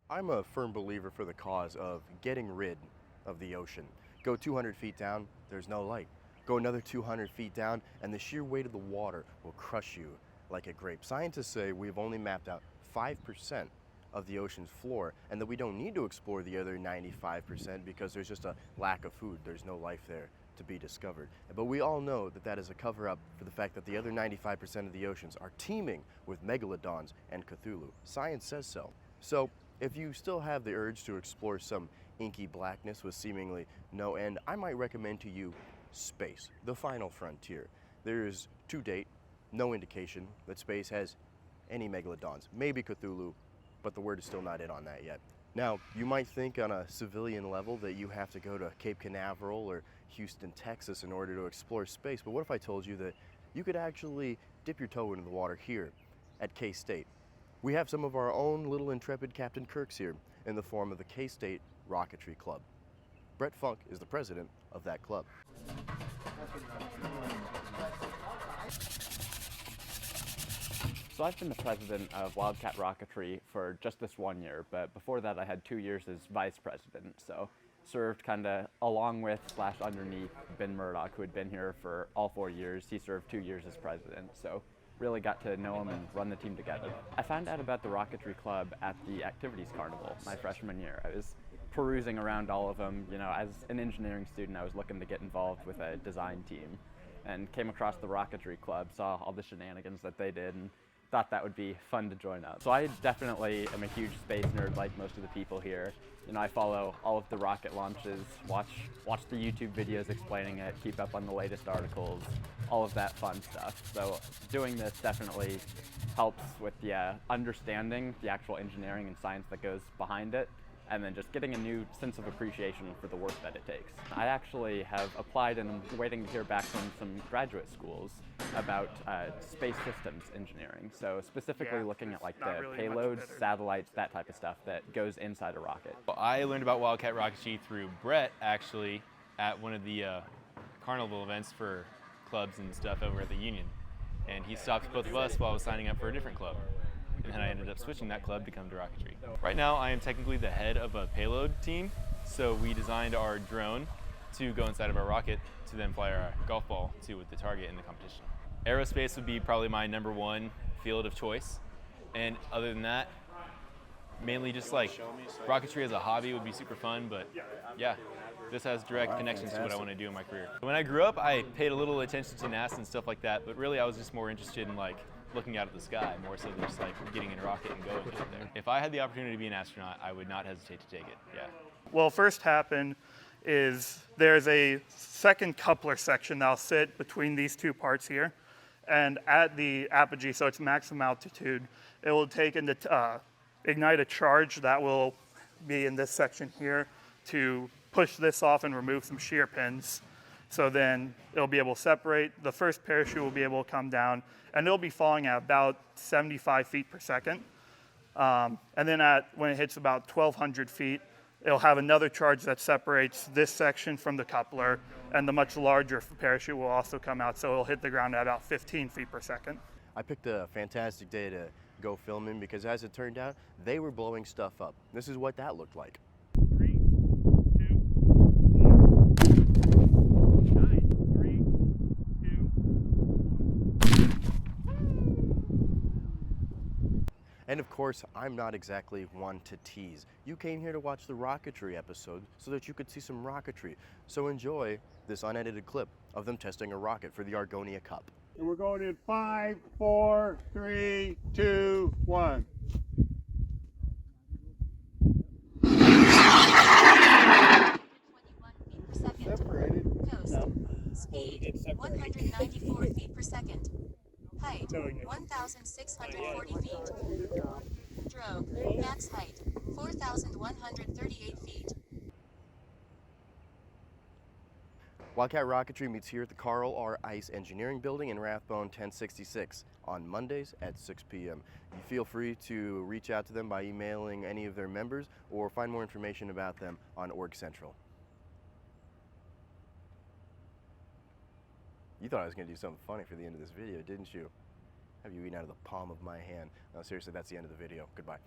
I'm a firm believer for the cause of getting rid of the ocean. Go 200 feet down, there's no light. Go another 200 feet down, and the sheer weight of the water will crush you like a grape. Scientists say we've only mapped out 5% of the ocean's floor, and that we don't need to explore the other 95% because there's just a lack of food. There's no life there to be discovered. But we all know that that is a cover-up for the fact that the other 95% of the oceans are teeming with megalodons and Cthulhu. Science says so. So if you still have the urge to explore some inky blackness with seemingly no end, I might recommend to you space, the final frontier. There is, to date, no indication that space has any megalodons, maybe Cthulhu, but the word is still not in on that yet. Now, you might think on a civilian level that you have to go to Cape Canaveral or Houston, Texas in order to explore space, but what if I told you that you could actually dip your toe into the water here at K-State? We have some of our own little intrepid Captain Kirks here in the form of the K-State Rocketry Club. Brett Funk is the president of that club. So I've been the president of Wildcat Rocketry for just this 1 year, but before that I had 2 years as vice president. So served kind of along with / underneath Ben Murdoch, who had been here for all 4 years. He served 2 years as president. So really got to know him and run the team together. I found out about the Rocketry Club at the Activities Carnival my freshman year. I was perusing around all of them. You know, as an engineering student, I was looking to get involved with a design team and came across the Rocketry Club, saw all the shenanigans that they did, and thought that would be fun to join up. So I definitely am a huge space nerd like most of the people here. You know, I follow all of the rocket launches, watch the YouTube videos explaining it, keep up on the latest articles, all of that fun stuff. So doing this definitely helps with the understanding the actual engineering and science that goes behind it, and then just getting a new sense of appreciation for the work that it takes. I actually have applied and I'm waiting to hear back from some graduate schools about space systems engineering. So specifically looking at like the really payloads, satellites, that type of stuff that goes inside a rocket. Well, I learned about Wildcat Rocketry through Brett, actually, at one of the carnival events for clubs and stuff over at the Union. And he stopped both of us while I was signing up for a different club. And then I ended up switching that club to come to Rocketry. Right now, I am technically the head of a payload team. So we designed our drone to go inside of our rocket to then fly our golf ball to with the target in the competition. Aerospace would be probably my #1 field of choice. And other than that, mainly just like rocketry as a hobby would be super fun, but yeah, this has direct connections to what I want to do in my career. When I grew up, I paid a little attention to NASA and stuff like that, but really I was just more interested in like looking out at the sky, more so than just like getting in a rocket and going out there. If I had the opportunity to be an astronaut, I would not hesitate to take it, yeah. Well, first happen is there's a second coupler section that'll sit between these two parts here. And at the apogee, so it's maximum altitude, it will take and ignite a charge that will be in this section here to push this off and remove some shear pins. So then it'll be able to separate. The first parachute will be able to come down, and it'll be falling at about 75 feet per second. And then when it hits about 1,200 feet, it'll have another charge that separates this section from the coupler, and the much larger parachute will also come out, so it'll hit the ground at about 15 feet per second. I picked a fantastic day to go filming because as it turned out, they were blowing stuff up. This is what that looked like. 3, 2, 1. 3, 2, 1. And of course, I'm not exactly one to tease. You came here to watch the Rocketry episode so that you could see some rocketry. So enjoy this unedited clip of them testing a rocket for the Argonia Cup. And we're going in 5, 4, 3, 2, 1. Separated. Coast. Speed 194 feet per second. Height 1,640 feet. Drogue. Max height 4,138 feet. Wildcat Rocketry meets here at the Carl R. Ice Engineering Building in Rathbone 1066 on Mondays at 6 p.m. You feel free to reach out to them by emailing any of their members or find more information about them on Org Central. You thought I was going to do something funny for the end of this video, didn't you? Have you eaten out of the palm of my hand? No, seriously, that's the end of the video. Goodbye.